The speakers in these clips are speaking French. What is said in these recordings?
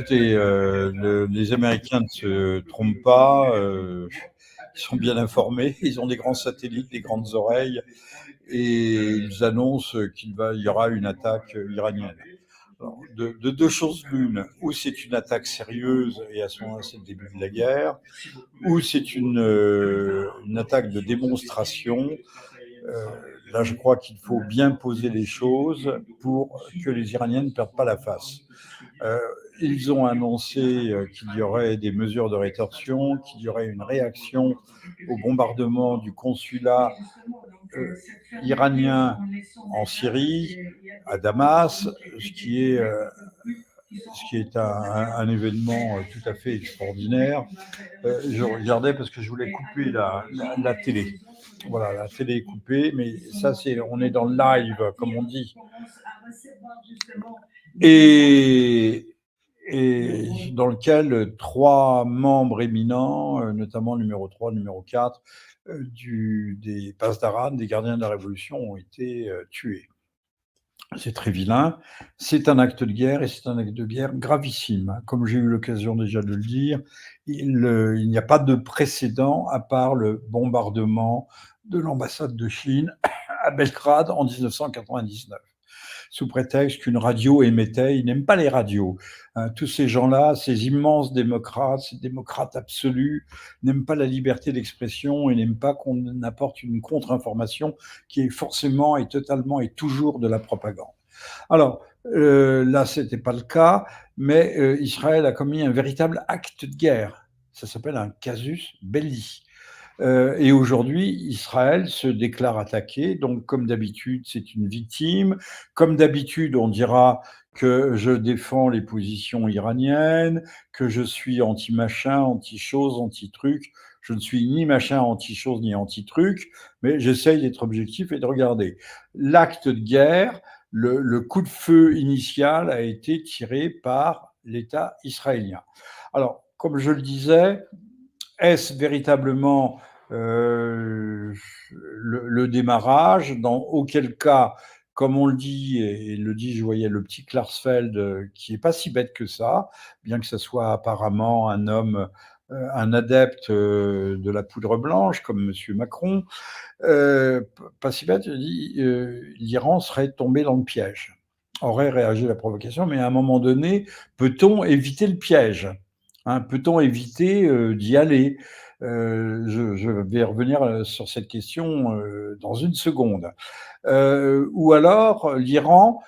écoutez, les Américains ne se trompent pas, ils sont bien informés, ils ont des grands satellites, des grandes oreilles, et ils annoncent y aura une attaque iranienne. Alors, de deux choses l'une, ou c'est une attaque sérieuse, et à ce moment-là, c'est le début de la guerre, ou c'est une attaque de démonstration. Euh, Là, je crois qu'il faut bien poser les choses pour que les Iraniens ne perdent pas la face. Euh, Ils ont annoncé qu'il y aurait des mesures de rétorsion, qu'il y aurait une réaction au bombardement du consulat iranien en Syrie, à Damas, ce qui est un événement tout à fait extraordinaire. Je regardais parce que je voulais couper la télé. Voilà, la télé est coupée, mais ça, on est dans le live, comme on dit. Et dans lequel trois membres éminents, notamment le numéro 3, le numéro 4, des Pasdaran, des gardiens de la Révolution, ont été tués. C'est très vilain, c'est un acte de guerre et c'est un acte de guerre gravissime. Comme j'ai eu l'occasion déjà de le dire, il n'y a pas de précédent à part le bombardement de l'ambassade de Chine à Belgrade en 1999, sous prétexte qu'une radio émettait. Ils n'aiment pas les radios. Tous ces gens-là, ces immenses démocrates, ces démocrates absolus, n'aiment pas la liberté d'expression et n'aiment pas qu'on apporte une contre-information qui est forcément et totalement et toujours de la propagande. Alors, là, ce n'était pas le cas, mais Israël a commis un véritable acte de guerre. Ça s'appelle un casus belli. Et aujourd'hui, Israël se déclare attaqué. Donc, comme d'habitude, c'est une victime. Comme d'habitude, on dira que je défends les positions iraniennes, que je suis anti-machin, anti-chose, anti-truc. Je ne suis ni machin, anti-chose, ni anti-truc, mais j'essaye d'être objectif et de regarder. L'acte de guerre, le coup de feu initial a été tiré par l'État israélien. Alors, comme je le disais, est-ce véritablement le démarrage, dans auquel cas, comme on le dit, et le dit, je voyais le petit Klarsfeld, qui est pas si bête que ça, bien que ce soit apparemment un homme, un adepte de la poudre blanche, comme Monsieur Macron, pas si bête, il dit l'Iran serait tombé dans le piège, aurait réagi à la provocation, mais à un moment donné, peut-on éviter le piège, hein? Peut-on éviter d'y aller? Je vais revenir sur cette question dans une seconde. Ou alors, l'Iran,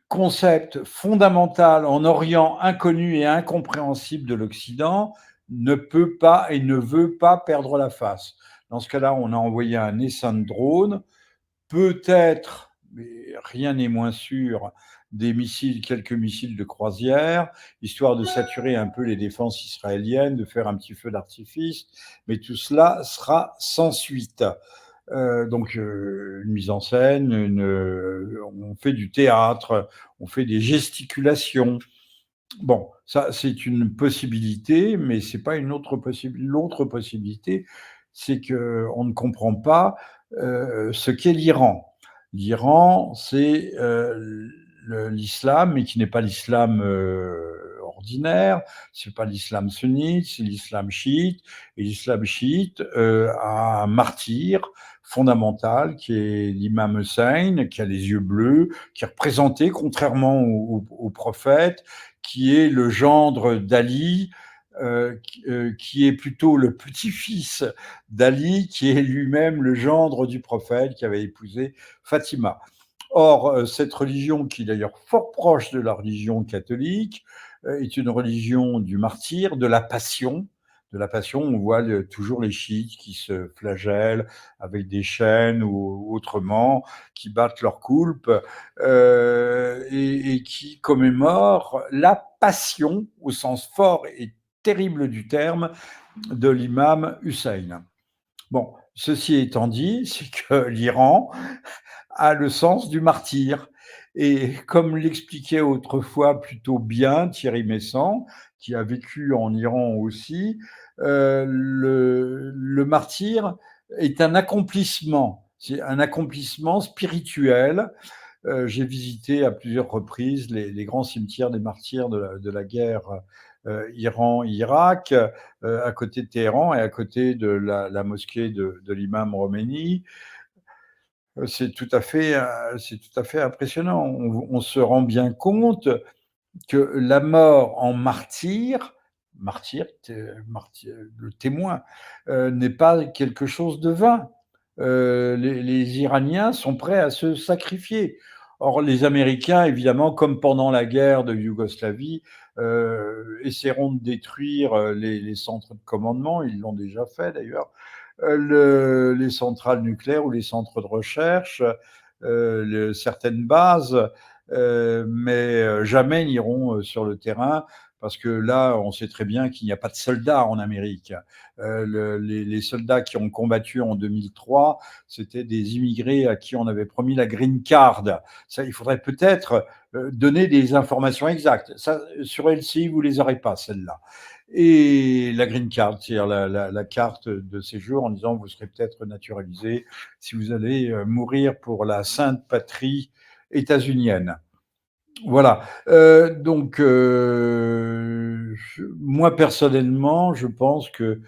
concept fondamental en Orient, inconnu et incompréhensible de l'Occident, ne peut pas et ne veut pas perdre la face. Dans ce cas-là, on a envoyé un essaim de drones, peut-être, mais rien n'est moins sûr, des missiles, quelques missiles de croisière, histoire de saturer un peu les défenses israéliennes, de faire un petit feu d'artifice, mais tout cela sera sans suite. Donc, une mise en scène, on fait du théâtre, on fait des gesticulations. Bon, ça, c'est une possibilité, mais c'est pas une autre possibilité. L'autre possibilité, c'est qu'on ne comprend pas ce qu'est l'Iran. L'Iran, c'est l'islam, mais qui n'est pas l'islam ordinaire, c'est pas l'islam sunnite, c'est l'islam chiite. Et l'islam chiite a un martyr fondamental qui est l'imam Hussein, qui a les yeux bleus, qui est représenté, contrairement au prophète, qui est le gendre d'Ali, qui est plutôt le petit-fils d'Ali, qui est lui-même le gendre du prophète qui avait épousé Fatima. Or, cette religion, qui est d'ailleurs fort proche de la religion catholique, est une religion du martyr, de la passion. De la passion, on voit toujours les chiites qui se flagellent avec des chaînes ou autrement, qui battent leur coulpe, et qui commémorent la passion, au sens fort et terrible du terme, de l'imam Hussein. Bon, ceci étant dit, c'est que l'Iran a le sens du martyr. Et comme l'expliquait autrefois plutôt bien Thierry Messant, qui a vécu en Iran aussi, le martyr est un accomplissement. C'est un accomplissement spirituel J'ai visité à plusieurs reprises les grands cimetières des martyrs de la guerre, Iran-Irak, à côté de Téhéran et à côté de la mosquée de l'imam Khomeini. C'est tout à fait impressionnant. On se rend bien compte que la mort en martyr, le témoin, n'est pas quelque chose de vain. Les Iraniens sont prêts à se sacrifier. Or, les Américains, évidemment, comme pendant la guerre de Yougoslavie, essaieront de détruire les centres de commandement. Ils l'ont déjà fait d'ailleurs. Les centrales nucléaires ou les centres de recherche, certaines bases, mais jamais n'iront sur le terrain parce que là, on sait très bien qu'il n'y a pas de soldats en Amérique. Les soldats qui ont combattu en 2003, c'était des immigrés à qui on avait promis la green card. Ça, il faudrait peut-être donner des informations exactes. Ça, sur LCI, vous les aurez pas, celles-là. Et la green card, c'est-à-dire la carte de séjour en disant vous serez peut-être naturalisé si vous allez mourir pour la sainte patrie états-unienne. Voilà. Donc, moi personnellement, je pense que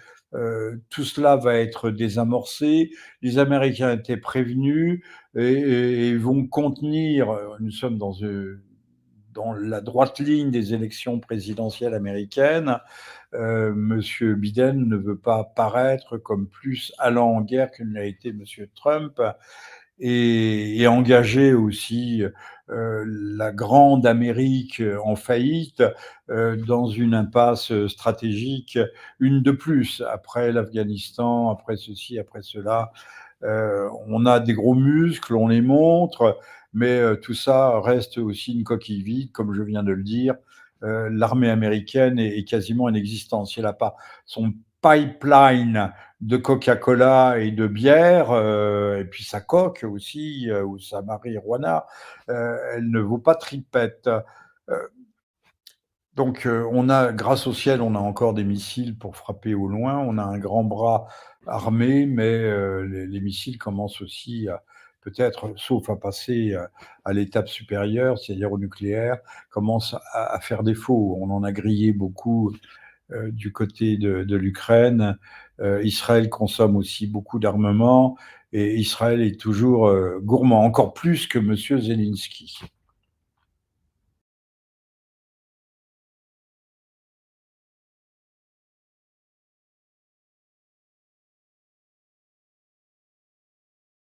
tout cela va être désamorcé. Les Américains étaient prévenus et vont contenir. Nous sommes dans la droite ligne des élections présidentielles américaines. Monsieur Biden ne veut pas paraître comme plus allant en guerre que ne l'a été Monsieur Trump et engager aussi la grande Amérique en faillite dans une impasse stratégique, une de plus, après l'Afghanistan, après ceci, après cela. On a des gros muscles, on les montre, mais tout ça reste aussi une coquille vide, comme je viens de le dire. L'armée américaine est quasiment inexistante. Si elle n'a pas son pipeline de Coca-Cola et de bière, et puis sa coque aussi, ou sa marijuana, elle ne vaut pas tripette. Donc, on a, grâce au ciel, on a encore des missiles pour frapper au loin. On a un grand bras armé, mais les missiles commencent aussi à, peut-être, sauf à passer à l'étape supérieure, c'est-à-dire au nucléaire, commencent à faire défaut. On en a grillé beaucoup du côté de l'Ukraine. Israël consomme aussi beaucoup d'armement et Israël est toujours gourmand, encore plus que Monsieur Zelensky.